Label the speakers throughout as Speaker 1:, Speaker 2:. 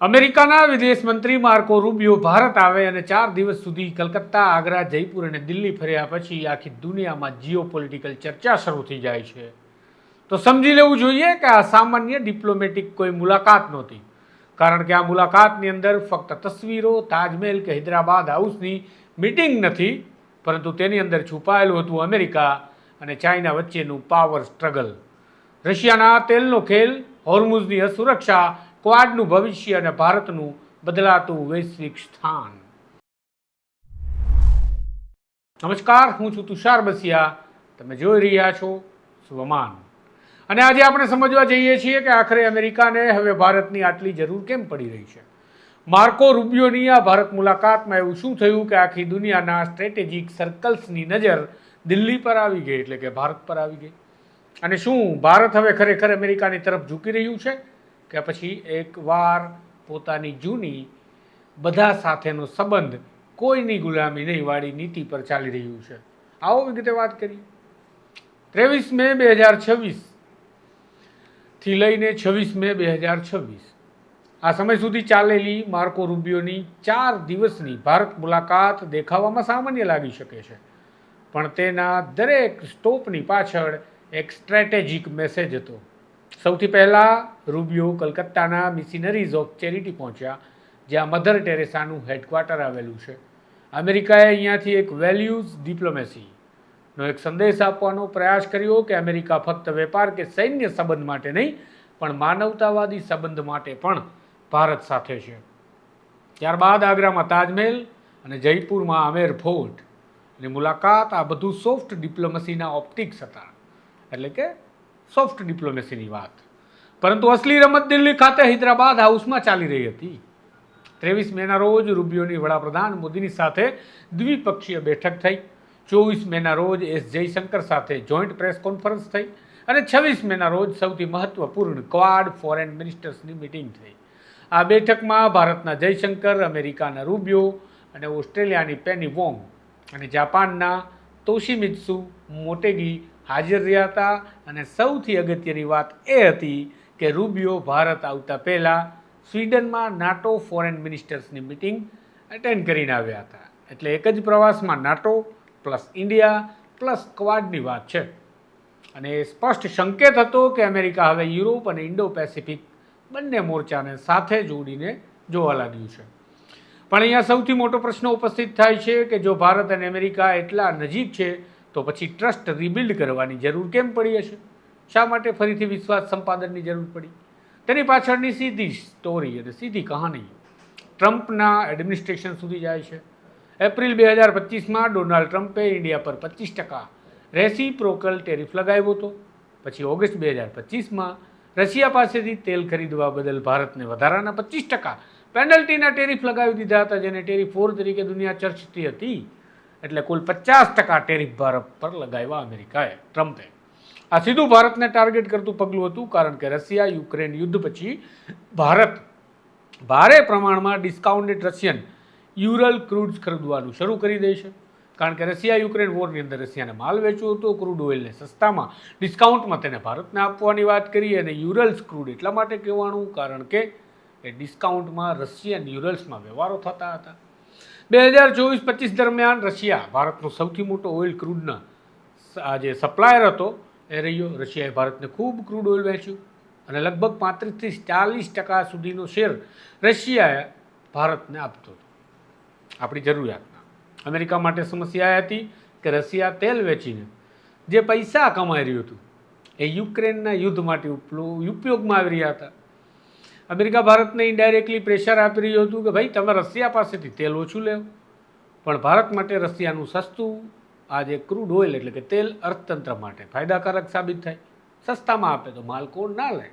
Speaker 1: અમેરિકાના વિદેશ મંત્રી માર્કો રૂબિયો ભારત આવે અને 4 દિવસ સુધી કલકત્તા, આગ્રા, જયપુર અને દિલ્હી ફર્યા પછી આખી દુનિયામાં જીઓપોલિટિકલ ચર્ચા શરૂ થઈ જાય છે. તો સમજી લેવું જોઈએ કે આ સામાન્ય ડિપ્લોમેટિક કોઈ મુલાકાત નહોતી, કારણ કે આ મુલાકાતની અંદર ફક્ત તસવીરો, તાજમહેલ કે હૈદરાબાદ હાઉસની મીટિંગ નથી, પરંતુ તેની અંદર છુપાયેલું હતું અમેરિકા અને ચાઇના વચ્ચેનું પાવર સ્ટ્રગલ, રશિયાના તેલનો ખેલ, હોર્મુઝની અસુરક્ષા, ક્વાડનું ભવિષ્ય અને ભારતનું બદલાતું વૈશ્વિક સ્થાન. નમસ્કાર, હું છું તુષાર બસિયા. તમે જોઈ રહ્યા છો સ્વમાન. અને આજે આપણે સમજવા જઈએ છીએ કે આખરે અમેરિકાને હવે ભારતની આટલી જરૂર કેમ પડી રહી છે. માર્કો રૂબિયોની આ ભારત મુલાકાતમાં એવું શું થયું કે આખી દુનિયાના સ્ટ્રેટેજિક સર્કલ્સની નજર દિલ્હી પર આવી ગઈ, એટલે કે ભારત પર આવી ગઈ. અને શું ભારત હવે ખરેખર અમેરિકાની તરફ ઝૂકી રહ્યું છે કે પછી એકવાર પોતાની જૂની બધા સાથેનો સંબંધ, કોઈની ગુલામી નહીં વાળી નીતિ પર ચાલી રહ્યું છે? આવો વિગતે વાત કરીએ. 23 મે 2026 થી લઈને 26 મે 2026 આ સમય સુધી ચાલેલી માર્કો રૂબિયોની 4 દિવસની ભારત મુલાકાત દેખાવામાં સામાન્ય લાગી શકે છે, પણ તેના દરેક સ્ટોપની પાછળ એક સ્ટ્રેટેજિક મેસેજ હતો. સૌથી પહેલાં રૂબિયો કલકત્તાના મિશનરીઝ ઓફ ચેરિટી પહોંચ્યા, જ્યાં મધર ટેરેસાનું હેડક્વાર્ટર આવેલું છે. અમેરિકાએ અહીંયાથી એક વેલ્યુઝ ડિપ્લોમેસીનો એક સંદેશ આપવાનો પ્રયાસ કર્યો કે અમેરિકા ફક્ત વેપાર કે સૈન્ય સંબંધ માટે નહીં, પણ માનવતાવાદી સંબંધ માટે પણ ભારત સાથે છે. ત્યારબાદ આગ્રામાં તાજમહેલ અને જયપુરમાં આમેર ફોર્ટ અને મુલાકાત, આ બધું સોફ્ટ ડિપ્લોમસીના ઓપ્ટિક્સ હતા, એટલે કે સોફ્ટ ડિપ્લોમેસીની વાત. પરંતુ અસલી રમત દિલ્હી ખાતે હૈદરાબાદ હાઉસમાં ચાલી રહી હતી. 23 મેના રોજ રૂબિયોની વડાપ્રધાન મોદીની સાથે દ્વિપક્ષીય બેઠક થઈ. 24 મેના રોજ એસ જયશંકર સાથે જોઈન્ટ પ્રેસ કોન્ફરન્સ થઈ અને 26 મેના રોજ સૌથી મહત્વપૂર્ણ ક્વાડ ફોરેન મિનિસ્ટર્સની મિટિંગ થઈ. આ બેઠકમાં ભારતના જયશંકર, અમેરિકાના રૂબિયો અને ઓસ્ટ્રેલિયાની પેની વોંગ અને જાપાનના તોશિમિત્સુ મોટેગી હાજર રહ્યા હતા. અને સૌથી અગત્યની વાત એ હતી કે રૂબિયો ભારત આવતા પહેલાં સ્વીડનમાં નાટો ફોરેન મિનિસ્ટર્સની મિટિંગ અટેન્ડ કરીને આવ્યા હતા. એટલે એક જ પ્રવાસમાં નાટો પ્લસ ઇન્ડિયા પ્લસ ક્વાડની વાત છે. અને એ સ્પષ્ટ સંકેત હતો કે અમેરિકા હવે યુરોપ અને ઇન્ડો પેસિફિક બંને મોરચાને સાથે જોડીને જોવા લાગ્યું છે. પણ અહીંયા સૌથી મોટો પ્રશ્ન ઉપસ્થિત થાય છે કે જો ભારત અને અમેરિકા એટલા નજીક છે, તો પછી ટ્રસ્ટ રિબિલ્ડ કરવાની જરૂર કેમ પડી હશે? શા માટે ફરીથી વિશ્વાસ સંપાદનની જરૂર પડી? તેની પાછળની સીધી સ્ટોરી અને સીધી કહાની ટ્રમ્પના એડમિનિસ્ટ્રેશન સુધી જાય છે. એપ્રિલ 2025માં ડોનાલ્ડ ટ્રમ્પે ઇન્ડિયા પર 25% રેસિપ્રોકલ ટેરિફ લગાવ્યો હતો. પછી ઓગસ્ટ 2025માં રશિયા પાસેથી તેલ ખરીદવા બદલ ભારતને વધારાના 25% પેનલ્ટીના ટેરિફ લગાવી દીધા હતા, જેને ટેરિફ વોર તરીકે દુનિયા ચર્ચતી હતી. એટલે કુલ 50% ટેરિફ ભારત પર લગાવ્યા અમેરિકાએ, ટ્રમ્પે. આ સીધું ભારતને ટાર્ગેટ કરતું પગલું હતું, કારણ કે રશિયા યુક્રેન યુદ્ધ પછી ભારત ભારે પ્રમાણમાં ડિસ્કાઉન્ટેડ રશિયન યુરલ ક્રૂડ્સ ખરીદવાનું શરૂ કરી દે છે. કારણ કે રશિયા યુક્રેન વોરની અંદર રશિયાને માલ વેચવો હતો, ક્રૂડ ઓઇલને સસ્તામાં ડિસ્કાઉન્ટમાં તેને ભારતને આપવાની વાત કરી. અને યુરલ્સ ક્રૂડ એટલા માટે કહેવાનું કારણ કે એ ડિસ્કાઉન્ટમાં રશિયન યુરલ્સમાં વ્યવહારો થતા હતા. 2024-25 દરમિયાન રશિયા ભારતનો સૌથી મોટો ઓઇલ ક્રૂડના આ જે સપ્લાયર હતો એ રહ્યો. રશિયાએ ભારતને ખૂબ ક્રૂડ ઓઇલ વેચ્યું અને લગભગ 35-40% સુધીનો શેર રશિયાએ ભારતને આપતો હતો આપણી જરૂરિયાતના. અમેરિકા માટે સમસ્યા એ હતી કે રશિયા તેલ વેચીને જે પૈસા કમાઈ રહ્યું હતું એ યુક્રેનના યુદ્ધ માટે ઉપયોગમાં આવી રહ્યા હતા. અમેરિકા ભારતને ઇન્ડાયરેક્ટલી પ્રેશર આપી રહ્યું હતું કે ભાઈ તમે રશિયા પાસેથી તેલ ઓછું લેવો, પણ ભારત માટે રશિયાનું સસ્તું આ જે ક્રૂડ ઓઇલ એટલે કે તેલ અર્થતંત્ર માટે ફાયદાકારક સાબિત થાય. સસ્તામાં આપે તો માલ કોણ ના લે.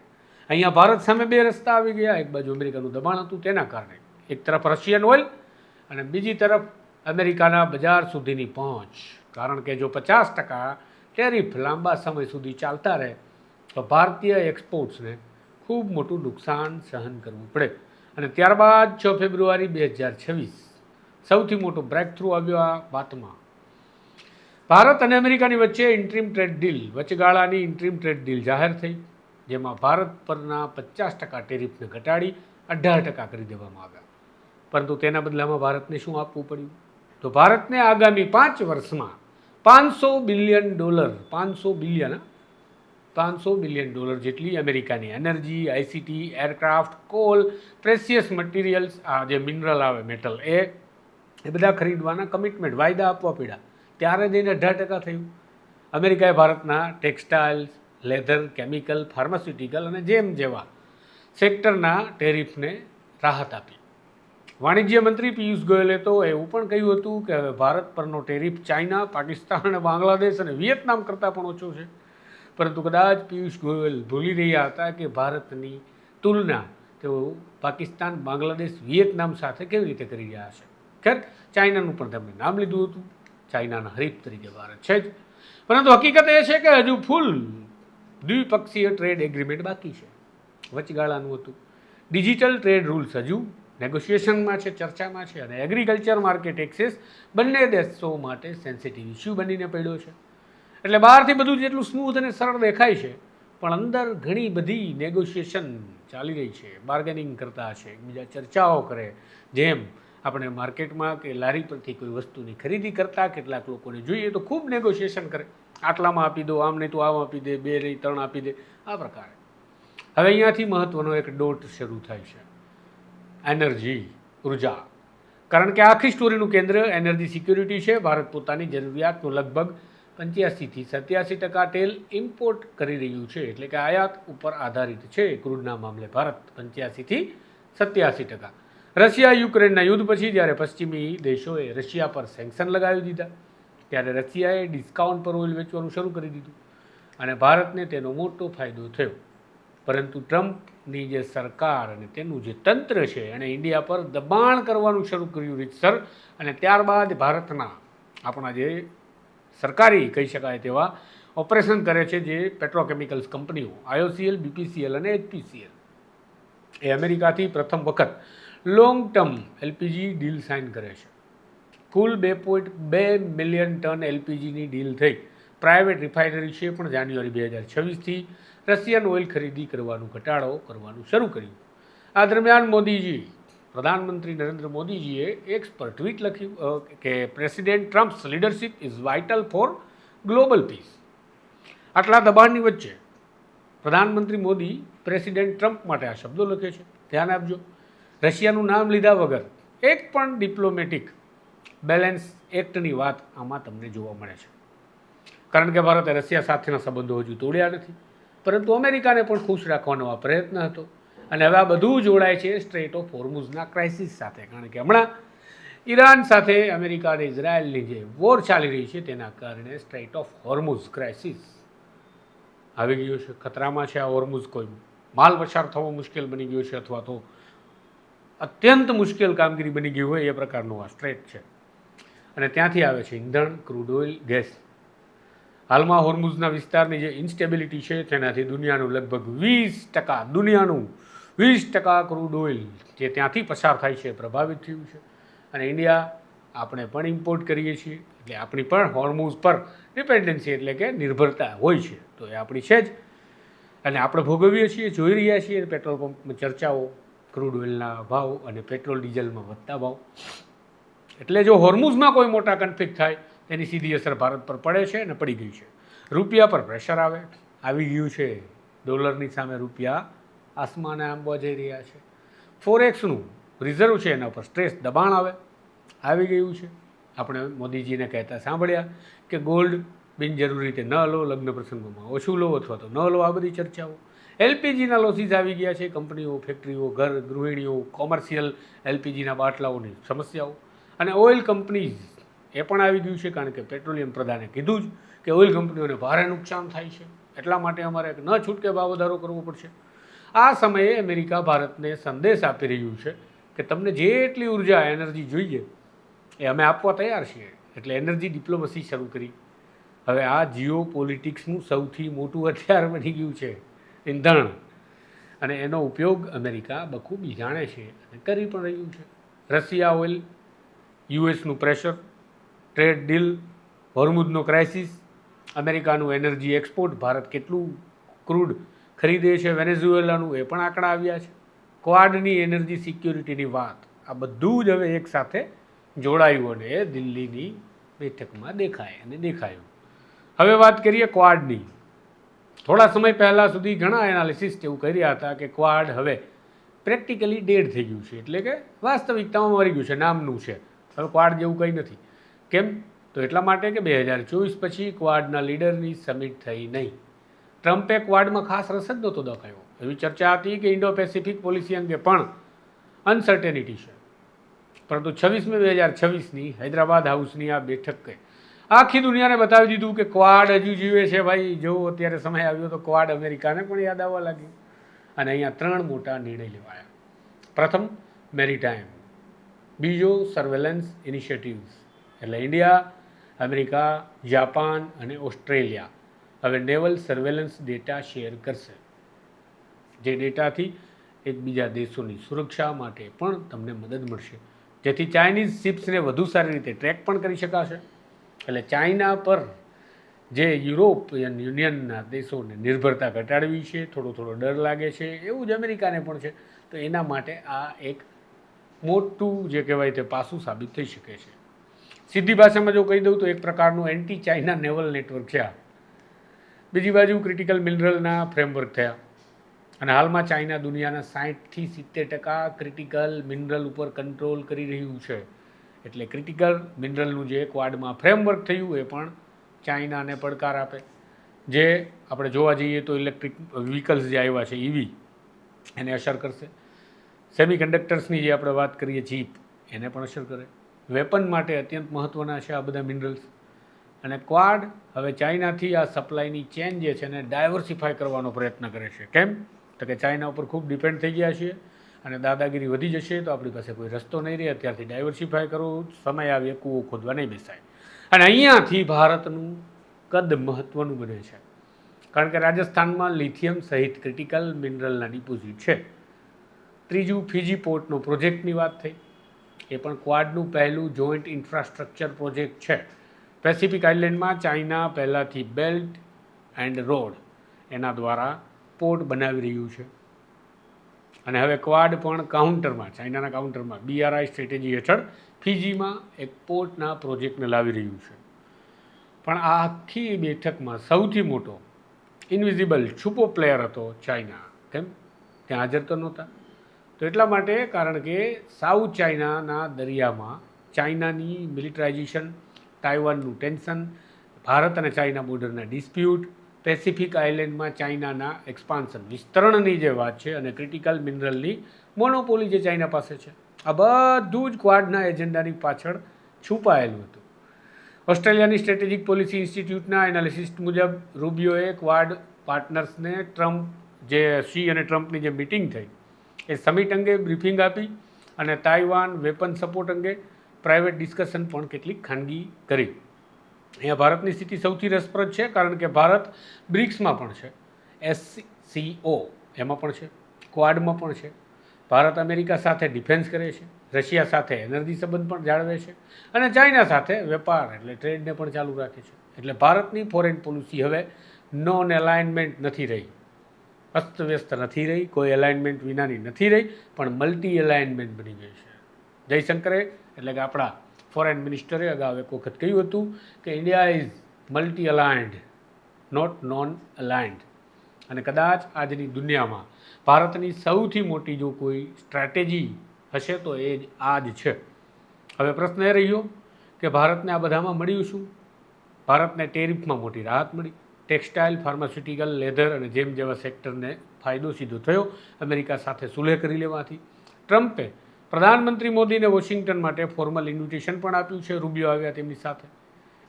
Speaker 1: અહીંયા ભારત સામે બે રસ્તા આવી ગયા. એક બાજુ અમેરિકાનું દબાણ હતું, તેના કારણે એક તરફ રશિયન ઓઇલ અને બીજી તરફ અમેરિકાના બજાર સુધીની પહોંચ. કારણ કે જો 50% ટેરિફ લાંબા સમય સુધી ચાલતા રહે તો ભારતીય એક્સપોર્ટ્સને ખૂબ મોટું નુકસાન સહન કરવું પડે. અને ત્યારબાદ 6 ફેબ્રુઆરી 2026 સૌથી મોટો બ્રેક થ્રુ આવ્યો આ વાતમાં. ભારત અને અમેરિકાની વચ્ચે ઇન્ટ્રીમ ટ્રેડ ડીલ, વચગાળાની ઇન્ટ્રીમ ટ્રેડ ડીલ જાહેર થઈ, જેમાં ભારત પરના 50% ટેરિફને ઘટાડી 18% કરી દેવામાં આવ્યા. પરંતુ તેના બદલામાં ભારતને શું આપવું પડ્યું? તો ભારતને આગામી 5 વર્ષમાં $500 બિલિયન, $500 બિલિયન જેટલી અમેરિકાની energy, ICT, aircraft, call, precious materials, આ જે મિનરલ આવે મેટલ, એ બધા ખરીદવાના કમિટમેન્ટ, વાયદા આપવા પડ્યા. ત્યારે જઈને 18% થયું. અમેરિકાએ ભારતના ટેક્સટાઇલ્સ, લેધર, કેમિકલ, ફાર્માસ્યુટિકલ અને જેવા સેક્ટરના ટેરિફને રાહત આપી. વાણિજ્ય મંત્રી પિયુષ ગોયલે તો એવું પણ કહ્યું હતું કે હવે ભારત પરનો ટેરિફ ચાઇના, પાકિસ્તાન અને બાંગ્લાદેશ અને વિયેતનામ કરતાં પણ ઓછો છે. પરંતુ કદાચ પિયુષ ગોયલ ભૂલી રહ્યા હતા કે ભારતની તુલના તેઓ પાકિસ્તાન, બાંગ્લાદેશ, વિયેતનામ સાથે કેવી રીતે કરી રહ્યા છે. ખેર, ચાઇનાનું પણ તેમણે નામ લીધું હતું. ચાઇનાના હરીફ તરીકે ભારત છે જ. પરંતુ હકીકત એ છે કે હજુ ફૂલ દ્વિપક્ષીય ટ્રેડ એગ્રીમેન્ટ બાકી છે. વચગાળાનું હતું. ડિજિટલ ટ્રેડ રૂલ્સ હજુ નેગોશિએશનમાં છે, ચર્ચામાં છે. અને એગ્રીકલ્ચર માર્કેટ એક્સેસ બંને દેશો માટે સેન્સિટિવ ઇસ્યુ બનીને પડ્યો છે. એટલે બહારથી બધું જેટલું સ્મૂથ અને સરળ દેખાય છે, પણ અંદર ઘણી બધી નેગોશિએશન ચાલી રહી છે. બાર્ગેનિંગ કરતા છે, બીજા ચર્ચાઓ કરે. જેમ આપણે માર્કેટમાં કે લારી પરથી કોઈ વસ્તુની ખરીદી કરતા કેટલાક લોકોને જોઈએ તો ખૂબ નેગોશિએશન કરે. આટલામાં આપી દો, આમ નહીં તો આમ આપી દે, 2 નહીં 3 આપી દે, આ પ્રકારે. હવે અહીંયાથી મહત્ત્વનો એક ડોટ શરૂ થાય છે, એનર્જી, ઉર્જા. કારણ કે આખી સ્ટોરીનું કેન્દ્ર એનર્જી સિક્યોરિટી છે. ભારત પોતાની જરૂરિયાતનું લગભગ 85 થી 87% તેલ ઇમ્પોર્ટ કરી રહ્યું છે. એટલે કે આયાત ઉપર આધારિત છે. ક્રૂડના મામલે ભારત 85 થી 87%. રશિયા યુક્રેનના યુદ્ધ પછી જ્યારે પશ્ચિમી દેશોએ રશિયા પર સેન્કશન લગાવી દીધા, ત્યારે રશિયાએ ડિસ્કાઉન્ટ પર ઓઇલ વેચવાનું શરૂ કરી દીધું અને ભારતને તેનો મોટો ફાયદો થયો. પરંતુ ટ્રમ્પની જે સરકાર અને તેનું જે તંત્ર છે એણે ઇન્ડિયા પર દબાણ કરવાનું શરૂ કર્યું રીતસર. અને ત્યારબાદ ભારતના આપણા જે સરકારી કહી શકાય તેવા ઓપરેશન કરે છે જે પેટ્રોકેમિકલ્સ કંપનીઓ IOCL, BPCL અને HPCL, એ અમેરિકાથી પ્રથમ વખત long term LPG deal sign કરે છે. કુલ 2.2 મિલિયન ટન એલપીજીની ડીલ થઈ. પ્રાઇવેટ રિફાઇનરી છે પણ જાન્યુઆરી 2026થી રશિયન ઓઇલ ખરીદી ઘટાડો કરવાનું શરૂ કર્યું. આ દરમિયાન પ્રધાનમંત્રી નરેન્દ્ર મોદીજીએ એક્સ પર ટ્વીટ લખ્યું કે president Trump's leadership is vital for global peace. આટલા દબાણની વચ્ચે પ્રધાનમંત્રી મોદી પ્રેસિડેન્ટ ટ્રમ્પ માટે આ શબ્દો લખે છે. ધ્યાન આપજો, રશિયાનું નામ લીધા વગર એક પણ ડિપ્લોમેટિક બેલેન્સ એક્ટની વાત આમાં તમને જોવા મળે છે. કારણ કે ભારતે રશિયા સાથેના સંબંધો હજુ તોડ્યા નથી, પરંતુ અમેરિકાને પણ ખુશ રાખવાનો આ પ્રયત્ન હતો. અને હવે આ બધું જોડાય છે સ્ટ્રેટ ઓફ હોર્મુઝના ક્રાઇસિસ સાથે. કારણ કે હમણાં ઈરાન સાથે અમેરિકા અને ઇઝરાયલની જે વોર ચાલી રહી છે તેના કારણે સ્ટ્રેટ ઓફ હોર્મુઝ ક્રાઇસિસ આવી ગયો છે. ખતરામાં છે આ હોર્મુઝ. કોઈ માલ પસાર થવો મુશ્કેલ બની ગયો છે અથવા તો અત્યંત મુશ્કેલ કામગીરી બની ગઈ હોય એ પ્રકારનું આ સ્ટ્રેટ છે. અને ત્યાંથી આવે છે ઈંધણ, ક્રૂડ ઓઇલ, ગેસ. હાલમાં હોર્મુઝના વિસ્તારની જે ઇન્સ્ટેબિલિટી છે તેનાથી દુનિયાનું લગભગ 20% ક્રૂડ ઓઇલ જે ત્યાંથી પસાર થાય છે પ્રભાવિત થયું છે. અને ઇન્ડિયા આપણે પણ ઇમ્પોર્ટ કરીએ છીએ, એટલે આપણી પણ હોર્મુઝ પર ડિપેન્ડન્સી એટલે કે નિર્ભરતા હોય છે. તો એ આપણી છે જ. અને આપણે ભોગવીએ છીએ, જોઈ રહ્યા છીએ પેટ્રોલ પંપમાં ચર્ચાઓ, ક્રૂડ ઓઇલના ભાવ અને પેટ્રોલ ડીઝલમાં વધતા ભાવ. એટલે જો હોર્મુઝમાં કોઈ મોટા કન્ફ્લિક્ટ થાય તેની સીધી અસર ભારત પર પડે છે અને પડી ગઈ છે. રૂપિયા પર પ્રેશર આવી ગયું છે. ડોલરની સામે રૂપિયા આસમાને આંબવા જઈ રહ્યા છે. ફોરેક્સનું રિઝર્વ છે એના પર સ્ટ્રેસ, દબાણ આવી ગયું છે. આપણે મોદીજીને કહેતા સાંભળ્યા કે ગોલ્ડ બિનજરૂરી રીતે ન લો, લગ્ન પ્રસંગોમાં ઓછું લો અથવા તો ન લો, આ બધી ચર્ચાઓ. એલપીજીના લોસીસ આવી ગયા છે. કંપનીઓ, ફેક્ટરીઓ, ઘર, ગૃહિણીઓ, કોમર્શિયલ એલપીજીના બાટલાઓની સમસ્યાઓ. અને ઓઇલ કંપનીઝ એ પણ આવી ગયું છે. કારણ કે પેટ્રોલિયમ પ્રધાને કીધું જ કે ઓઇલ કંપનીઓને ભારે નુકસાન થાય છે, એટલા માટે અમારે ન છૂટકે ભાવ વધારો કરવો પડશે. આ સમયે અમેરિકા ભારતને સંદેશ આપી રહ્યું છે કે તમને જેટલી ઉર્જા, એનર્જી જોઈએ એ અમે આપવા તૈયાર છીએ. એટલે એનર્જી ડિપ્લોમસી શરૂ કરી. હવે આ જીઓ પોલિટિક્સનું સૌથી મોટું હથિયાર બની ગયું છે ઈંધણ. અને એનો ઉપયોગ અમેરિકા બખૂબી જાણે છે અને કરી પણ રહ્યું છે. રશિયા ઓઇલ, યુએસનું પ્રેશર, ટ્રેડ ડીલ, હોર્મુઝનો ક્રાઇસિસ, અમેરિકાનું એનર્જી એક્સપોર્ટ, ભારત કેટલું ક્રૂડ ખરીદે છે વેનેઝુએલાનું, એ પણ આંકડા આવ્યા છે. ક્વાડની એનર્જી સિક્યોરિટીની વાત, આ બધું જ હવે એકસાથે જોડાયું અને દિલ્હીની બેઠકમાં દેખાયું. હવે વાત કરીએ ક્વાડની. થોડા સમય પહેલાં સુધી ઘણા એનાલિસિસ્ટ એવું કહી રહ્યા હતા કે ક્વાડ હવે પ્રેક્ટિકલી ડેડ થઈ ગયું છે, એટલે કે વાસ્તવિકતામાં મરી ગયું છે, નામનું છે. હવે ક્વાડ જેવું કંઈ નથી. કેમ? તો એટલા માટે કે 2024 પછી ક્વાડના લીડરની સમિટ થઈ નહીં. ટ્રમ્પે ક્વાડમાં ખાસ રસ જ નહોતો દખાયો. એવી ચર્ચા હતી કે ઇન્ડો પેસિફિક પોલિસી અંગે પણ અનસર્ટેનિટી છે. પરંતુ 26/2026ની હૈદરાબાદ હાઉસની આ બેઠકે આખી દુનિયાને બતાવી દીધું કે ક્વાડ હજુ જીવે છે ભાઈ. જો અત્યારે સમય આવ્યો તો ક્વાડ અમેરિકાને પણ યાદ આવવા લાગ્યું. અને અહીંયા 3 મોટા નિર્ણય લેવાયા. પ્રથમ, મેરીટાઈમ. બીજો, સર્વેલન્સ ઇનિશિયેટિવ્સ. એટલે ઇન્ડિયા, અમેરિકા, જાપાન અને ઓસ્ટ્રેલિયા હવે નેવલ સર્વેલન્સ ડેટા શેર કરશે, જે ડેટાથી એકબીજા દેશોની સુરક્ષા માટે પણ તમને મદદ મળશે, જેથી ચાઇનીઝ શિપ્સને વધુ સારી રીતે ટ્રેક પણ કરી શકાશે. એટલે ચાઇના પર જે યુરોપિયન યુનિયનના દેશોને નિર્ભરતા ઘટાડવી છે, થોડો ડર લાગે છે, એવું જ અમેરિકાને પણ છે. તો એના માટે આ એક મોટું જે કહેવાય તે પાસું સાબિત થઈ શકે છે. સીધી ભાષામાં જો કહી દઉં તો એક પ્રકારનું એન્ટી ચાઇના નેવલ નેટવર્ક છે આ. બીજી બાજુ ક્રિટિકલ મિનરલના ફ્રેમવર્ક થયા અને હાલમાં ચાઇના દુનિયાના 60થી 70% ક્રિટિકલ મિનરલ ઉપર કંટ્રોલ કરી રહ્યું છે. એટલે ક્રિટિકલ મિનરલનું જે ક્વાડમાં ફ્રેમવર્ક થયું એ પણ ચાઇનાને પડકાર આપે. જે આપણે જોવા જઈએ તો ઇલેક્ટ્રિક વ્હીકલ્સ જે આવ્યા છે EV, એને અસર કરશે. સેમિકન્ડક્ટર્સની જે આપણે વાત કરીએ ચીપ, એને પણ અસર કરે. વેપન માટે અત્યંત મહત્ત્વના છે આ બધા મિનરલ્સ. અને ક્વાડ હવે ચાઇનાથી આ સપ્લાયની ચેન જે છે એને ડાયવર્સિફાય કરવાનો પ્રયત્ન કરે છે. કેમ? તો કે ચાઇના ઉપર ખૂબ ડિપેન્ડ થઈ ગયા છીએ અને દાદાગીરી વધી જશે તો આપણી પાસે કોઈ રસ્તો નહીં રહે. અત્યારથી ડાયવર્સિફાય કરવું, સમય આવે કૂવો ખોદવા નહીં બેસાય. અને અહીંયાથી ભારતનું કદ મહત્ત્વનું બને છે, કારણ કે રાજસ્થાનમાં લિથિયમ સહિત ક્રિટિકલ મિનરલના ડિપોઝિટ છે. ત્રીજું, ફિજી પોર્ટનો પ્રોજેક્ટની વાત થઈ. એ પણ ક્વાડનું પહેલું જોઈન્ટ ઇન્ફ્રાસ્ટ્રક્ચર પ્રોજેક્ટ છે. પેસિફિક આઇલેન્ડમાં ચાઇના પહેલાંથી બેલ્ટ એન્ડ રોડ એના દ્વારા પોર્ટ બનાવી રહ્યું છે. અને હવે ક્વાડ પણ ચાઇનાના કાઉન્ટરમાં BRI સ્ટ્રેટેજી હેઠળ ફિજીમાં એક પોર્ટના પ્રોજેક્ટને લાવી રહ્યું છે. પણ આ આખી બેઠકમાં સૌથી મોટો ઇનવિઝિબલ છુપો પ્લેયર હતો ચાઇના. કેમ? ત્યાં હાજર તો નહોતા. તો એટલા માટે કારણ કે સાઉથ ચાઇનાના દરિયામાં ચાઇનાની મિલિટરાઇઝેશન, તાઇવાનનું ટેન્શન, ભારત અને ચાઇના બોર્ડરના ડિસ્પ્યુટ, પેસિફિક આઇલેન્ડમાં ચાઇનાના એક્સપાન્શન, વિસ્તરણની જે વાત છે, અને ક્રિટિકલ મિનરલની મોનોપોલી જે ચાઇના પાસે છે, આ બધું જ ક્વાડના એજન્ડાની પાછળ છુપાયેલું હતું. ઓસ્ટ્રેલિયાની સ્ટ્રેટેજિક પોલિસી ઇન્સ્ટિટ્યૂટના એનાલિસિસ્ટ મુજબ રૂબિયોએ ક્વાડ પાર્ટનર્સને શી અને ટ્રમ્પની જે મિટિંગ થઈ એ સમિટ અંગે બ્રીફિંગ આપી અને તાઇવાન વેપન સપોર્ટ અંગે પ્રાઇવેટ ડિસ્કશન પણ કેટલીક ખાનગી કરી. અહીંયા ભારતની સ્થિતિ સૌથી રસપ્રદ છે, કારણ કે ભારત બ્રિક્સમાં પણ છે, SCO એમાં પણ છે, ક્વાડમાં પણ છે. ભારત અમેરિકા સાથે ડિફેન્સ કરે છે, રશિયા સાથે એનર્જી સંબંધ પણ જાળવે છે અને ચાઇના સાથે વેપાર એટલે ટ્રેડને પણ ચાલુ રાખે છે. એટલે ભારતની ફોરેન પોલિસી હવે નોન એલાઇનમેન્ટ નથી રહી, અસ્તવ્યસ્ત નથી રહી, કોઈ એલાઇનમેન્ટ વિનાની નથી રહી, પણ મલ્ટી એલાઇનમેન્ટ બની ગઈ છે. જયશંકરે એટલે કે આપણા ફોરેન મિનિસ્ટરે અગાઉ એક વખત કહ્યું હતું કે India is multi aligned, not non aligned. અને કદાચ આજની દુનિયામાં ભારતની સૌથી મોટી જો કોઈ સ્ટ્રેટેજી હશે તો એ જ આ જ છે. હવે પ્રશ્ન એ રહ્યો કે ભારતને આ બધામાં મળ્યું શું? ભારતને ટેરિફમાં મોટી રાહત મળી. ટેક્સટાઇલ, ફાર્માસ્યુટિકલ, લેધર અને જેમ જેવા સેક્ટરને ફાયદો સીધો થયો અમેરિકા સાથે સુલેહ કરી લેવાથી. ટ્રમ્પે પ્રધાનમંત્રી મોદીને વોશિંગ્ટન માટે ફોર્મલ ઇન્વિટેશન પણ આપ્યું છે. રૂબિયો આવ્યા તેમની સાથે,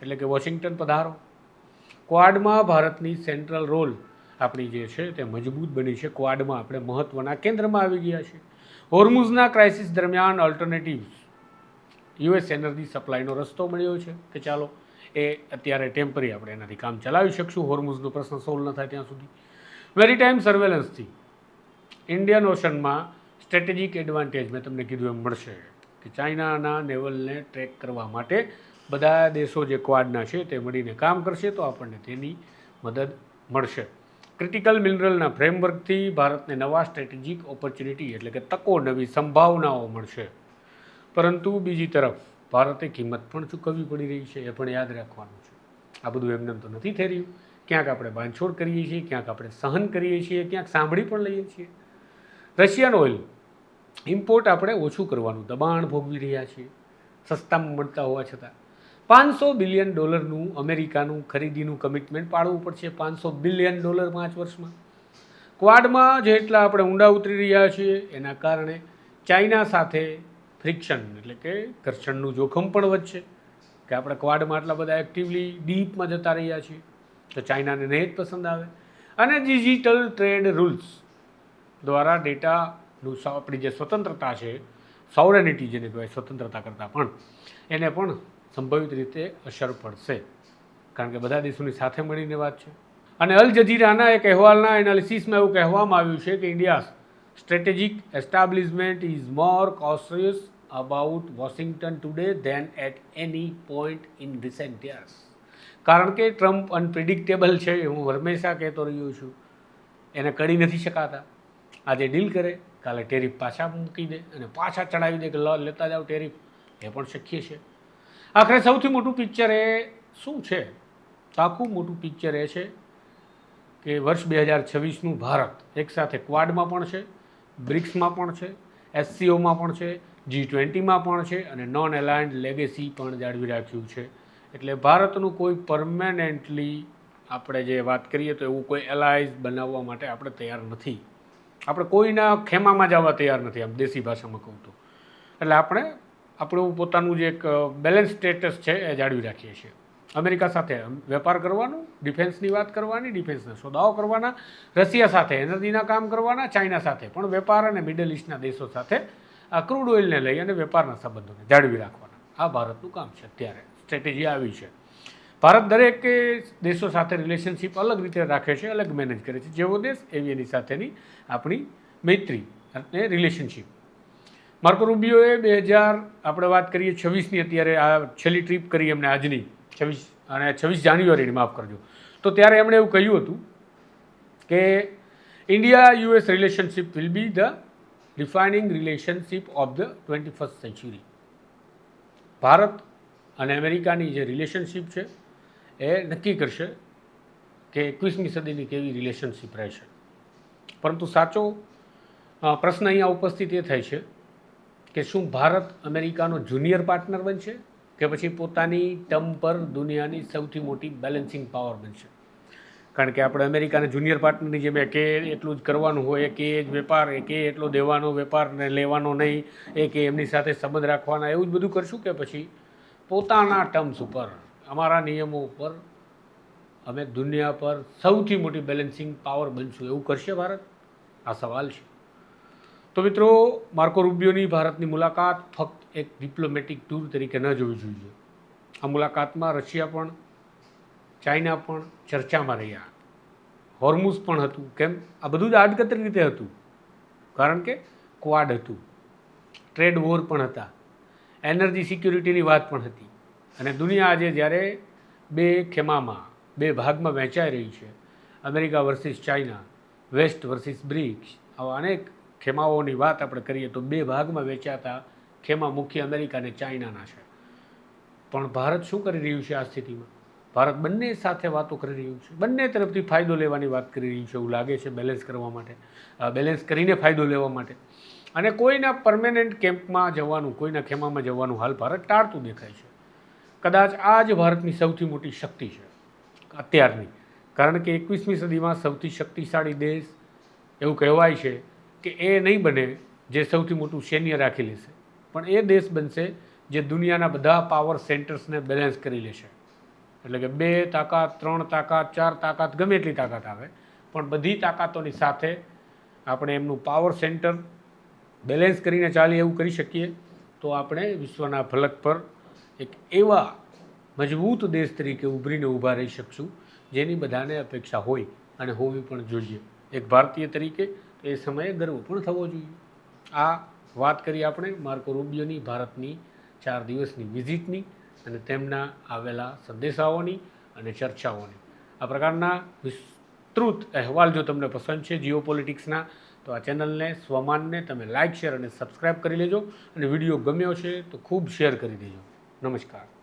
Speaker 1: એટલે કે વોશિંગ્ટન પધારો. ક્વાડમાં ભારતની સેન્ટ્રલ રોલ આપણી જે છે તે મજબૂત બની છે. ક્વાડમાં આપણે મહત્ત્વના કેન્દ્રમાં આવી ગયા છીએ. હોર્મુઝના ક્રાઇસિસ દરમિયાન ઓલ્ટરનેટિવ્સ US એનર્જી સપ્લાયનો રસ્તો મળ્યો છે કે ચાલો એ અત્યારે ટેમ્પરરી આપણે એનાથી કામ ચલાવી શકશું, હોર્મુઝનો પ્રશ્ન સોલ્વ ન થાય ત્યાં સુધી. મેરીટાઈમ સર્વેલન્સથી ઇન્ડિયન ઓશનમાં સ્ટ્રેટેજિક એડવાન્ટેજ મેં તમને કીધું એમ મળશે કે ચાઇનાના નેવલને ટ્રેક કરવા માટે બધા દેશો જે ક્વાડના છે તે મળીને કામ કરશે તો આપણને તેની મદદ મળશે. ક્રિટિકલ મિનરલના ફ્રેમવર્કથી ભારતને નવા સ્ટ્રેટેજિક ઓપોર્ચ્યુનિટી એટલે કે તકો, નવી સંભાવનાઓ મળશે. પરંતુ બીજી તરફ ભારતે કિંમત પણ ચૂકવવી પડી રહી છે, એ પણ યાદ રાખવાનું છે. આ બધું એમને તો નથી થઈ રહ્યું. ક્યાંક આપણે બાંધછોડ કરીએ છીએ, ક્યાંક આપણે સહન કરીએ છીએ, ક્યાંક સાંભળી પણ લઈએ છીએ. રશિયન ઓઇલ ઇમ્પોર્ટ આપણે ઓછું કરવાનું દબાણ ભોગવી રહ્યા છીએ, સસ્તામાં મળતા હોવા છતાં. $500 બિલિયન અમેરિકાનું ખરીદીનું કમિટમેન્ટ પાડવું પડશે. $500 બિલિયન 5 વર્ષમાં. ક્વાડમાં જેટલા આપણે ઊંડા ઉતરી રહ્યા છીએ એના કારણે ચાઇના સાથે ફ્રિક્શન એટલે કે ઘર્ષણનું જોખમ પણ વધશે કે આપણે ક્વાડમાં આટલા બધા એક્ટિવલી ડીપમાં જતા રહ્યા છીએ તો ચાઇનાને નહીં જ પસંદ આવે. અને ડિજિટલ ટ્રેડ રૂલ્સ દ્વારા ડેટાનું આપણી જે સ્વતંત્રતા છે, સોવરેનિટી જેને કહેવાય, સ્વતંત્રતા કરતાં પણ એને પણ સંભવિત રીતે અસર પડશે, કારણ કે બધા દેશોની સાથે મળીને વાત છે. અને અલ જઝીરાના એક અહેવાલના એનાલિસિસમાં એવું કહેવામાં આવ્યું છે કે India strategic establishment is more cautious about Washington today than at any point in recent years. કારણ કે ટ્રમ્પ અનપ્રિડિક્ટેબલ છે, હું હંમેશા કહેતો રહ્યો છું, એને કરી નથી શકાતા. આજે ડીલ કરે, કાલે ટેરિફ પાછા મૂકી દે અને પાછા ચડાવી દે કે લેતા જાઓ ટેરિફ, એ પણ શક્ય છે. આખરે સૌથી મોટું પિક્ચર એ શું છે? આખું મોટું પિક્ચર એ છે કે વર્ષ 2026નું ભારત એકસાથે ક્વાડમાં પણ છે, બ્રિક્સમાં પણ છે, SCOમાં પણ છે, G20માં પણ છે અને નોન એલાઇન્ડ લેગેસી પણ જાળવી રાખ્યું છે. એટલે ભારતનું કોઈ પરમેનન્ટલી આપણે જે વાત કરીએ તો એવું કોઈ એલાઇઝ બનાવવા માટે આપણે તૈયાર નથી. આપણે કોઈના ખેમામાં જવા તૈયાર નથી, આમ દેશી ભાષામાં કહું તો. એટલે આપણે આપણું પોતાનું જે એક બેલેન્સ સ્ટેટસ છે એ જાળવી રાખીએ છીએ. અમેરિકા સાથે વેપાર કરવાનું, ડિફેન્સની વાત કરવાની, ડિફેન્સના સોદાઓ કરવાના, રશિયા સાથે એનર્જીના કામ કરવાના, ચાઇના સાથે પણ વેપાર અને મિડલ ઇસ્ટના દેશો સાથે આ ક્રૂડ ઓઇલને લઈ અને વેપારના સંબંધોને જાળવી રાખવાના. આ ભારતનું કામ છે. અત્યારે સ્ટ્રેટેજી આવી છે. ભારત દરેક દેશો સાથે રિલેશનશિપ અલગ રીતે રાખે છે, અલગ મેનેજ કરે છે. જેવો દેશ એવી એની સાથેની આપણી મૈત્રી અને રિલેશનશિપ. માર્કો રૂબિયોએ 2000 આપણે વાત કરીએ 26ની અત્યારે આ છેલ્લી ટ્રીપ કરી એમને આજની 26 જાન્યુઆરીની, માફ કરજો. તો ત્યારે એમણે એવું કહ્યું હતું કે India US relationship will be the defining relationship of the 21st century. Bharat અને અમેરિકાની જે રિલેશનશિપ છે એ નક્કી કરશે કે 21મી સદીની કેવી રિલેશનશિપ રહેશે. પરંતુ સાચો પ્રશ્ન અહીંયા ઉપસ્થિત એ થાય છે કે શું ભારત અમેરિકાનો જુનિયર પાર્ટનર બનશે કે પછી પોતાની ટર્મ પર દુનિયાની સૌથી મોટી બેલેન્સિંગ પાવર બનશે? કારણ કે આપણે અમેરિકાને જુનિયર પાર્ટનરની જેમ કે એટલું જ કરવાનું હોય, કે એ જ વેપાર, કે એટલો દેવાનો વેપાર ને લેવાનો નહીં, કે એમની સાથે સંબંધ રાખવાના, એવું જ બધું કરશું કે પછી પોતાના ટર્મ્સ ઉપર, અમારા નિયમો ઉપર અમે દુનિયા પર સૌથી મોટી બેલેન્સિંગ પાવર બનશું, એવું કરશે ભારત? આ સવાલ છે. તો મિત્રો, માર્કો રૂબિયોની ભારતની મુલાકાત ફક્ત એક ડિપ્લોમેટિક ટૂર તરીકે ન જોવી જોઈએ. આ મુલાકાતમાં રશિયા પણ, ચાઇના પણ ચર્ચામાં રહ્યા, હોર્મુઝ પણ હતું. કેમ? આ બધું જ આડકતરી રીતે હતું, કારણ કે ક્વાડ હતું, ટ્રેડ વોર પણ હતા, એનર્જી સિક્યુરિટીની વાત પણ હતી. અને દુનિયા આજે જ્યારે બે ખેમામાં, બે ભાગમાં વહેંચાઈ રહી છે, America versus China, West versus BRICS, આવા અનેક ખેમાઓની વાત આપણે કરીએ તો બે ભાગમાં વેચાતા ખેમા મુખ્ય અમેરિકા અને ચાઇનાના છે. પણ ભારત શું કરી રહ્યું છે આ સ્થિતિમાં? ભારત બંને સાથે વાતો કરી રહ્યું છે, બંને તરફથી ફાયદો લેવાની વાત કરી રહ્યું છે એવું લાગે છે, બેલેન્સ કરવા માટે, બેલેન્સ કરીને ફાયદો લેવા માટે. અને કોઈના પરમેનન્ટ કેમ્પમાં જવાનું, કોઈના ખેમામાં જવાનું હાલ ભારત ટાળતું દેખાય છે. કદાચ આ જ ભારતની સૌથી મોટી શક્તિ છે અત્યારની. કારણ કે 21મી સદીમાં સૌથી શક્તિશાળી દેશ એવું કહેવાય છે કે એ નહીં બને જે સૌથી મોટું સૈન્ય રાખી લેશે, પણ એ દેશ બનશે જે દુનિયાના બધા પાવર સેન્ટર્સને બેલેન્સ કરી લેશે. એટલે કે 2 તાકાત, 3 તાકાત, 4 તાકાત, ગમે એટલી તાકાત આવે, પણ બધી તાકાતોની સાથે આપણે એમનું પાવર સેન્ટર બેલેન્સ કરીને ચાલીએ એવું કરી શકીએ તો આપણે વિશ્વના ફલક પર એક એવા મજબૂત દેશ તરીકે ઉભરીને ઊભા રહી શકશું જેની બધાને અપેક્ષા હોય અને હોવી પણ જોઈએ. એક ભારતીય તરીકે એ સમયે ગર્વ પણ થવો જોઈએ. આ વાત કરી આપણે માર્કો રૂબિયોની ભારતની 4 દિવસની વિઝિટની અને તેમના આવેલા સંદેશાઓની અને ચર્ચાઓની. આ પ્રકારના ટ્રુથ અહેવાલ જો તમને પસંદ છે જીઓ પોલિટિક્સના, તો આ ચેનલને સ્વમાનને તમે લાઇક શેર અને સબસ્ક્રાઈબ કરી લેજો. અને વિડીયો ગમ્યો છે તો ખૂબ શેર કરી દેજો. નમસ્કાર.